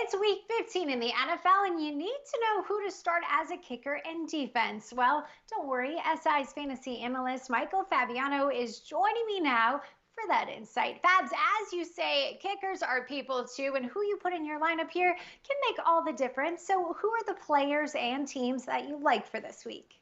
It's week 15 in the NFL, and you need to know who to start as a kicker and defense. Well, don't worry, SI's fantasy analyst Michael Fabiano is joining me now for that insight. Fabs, as you say, kickers are people too, and who you put in your lineup here can make all the difference. So, who are the players and teams that you like for this week?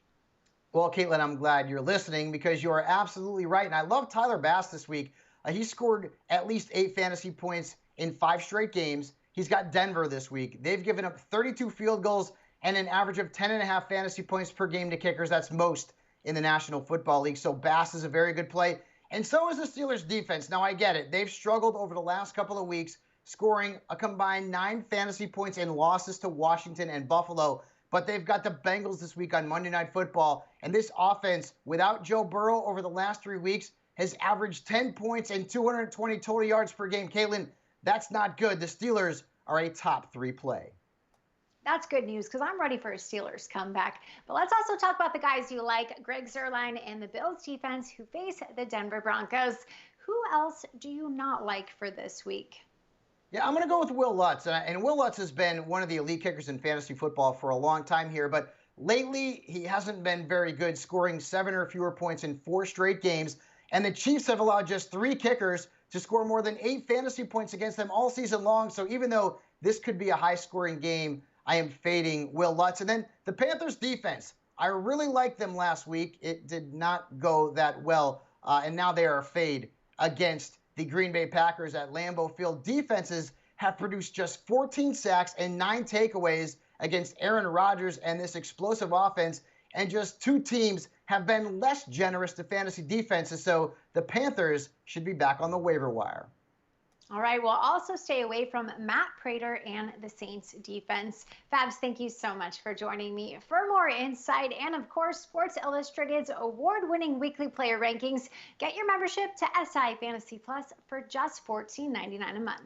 Well, Kaitlin, I'm glad you're listening because you are absolutely right. And I love Tyler Bass this week. He scored at least 8 fantasy points in 5 straight games. He's got Denver this week. They've given up 32 field goals and an average of 10.5 fantasy points per game to kickers. That's most in the National Football League. So Bass is a very good play. And so is the Steelers defense. Now, I get it. They've struggled over the last couple of weeks, scoring a combined 9 fantasy points in losses to Washington and Buffalo. But they've got the Bengals this week on Monday Night Football. And this offense, without Joe Burrow over the last 3 weeks, has averaged 10 points and 220 total yards per game. Kaitlin, that's not good. The Steelers are a top 3 play. That's good news because I'm ready for a Steelers comeback. But let's also talk about the guys you like, Greg Zuerlein and the Bills defense who face the Denver Broncos. Who else do you not like for this week? Yeah, I'm going to go with Will Lutz. And Will Lutz has been one of the elite kickers in fantasy football for a long time here. But lately, he hasn't been very good, scoring 7 or fewer points in 4 straight games. And the Chiefs have allowed just 3 kickers to score more than 8 fantasy points against them all season long. So even though this could be a high-scoring game, I am fading Will Lutz. And then the Panthers defense. I really liked them last week. It did not go that well. And now they are a fade against the Green Bay Packers at Lambeau Field. Defenses have produced just 14 sacks and 9 takeaways against Aaron Rodgers and this explosive offense. And just 2 teams have been less generous to fantasy defenses. So the Panthers should be back on the waiver wire. All right, we'll also stay away from Matt Prater and the Saints defense. Fabs, thank you so much for joining me. For more insight and, of course, Sports Illustrated's award-winning weekly player rankings, get your membership to SI Fantasy Plus for just $14.99 a month.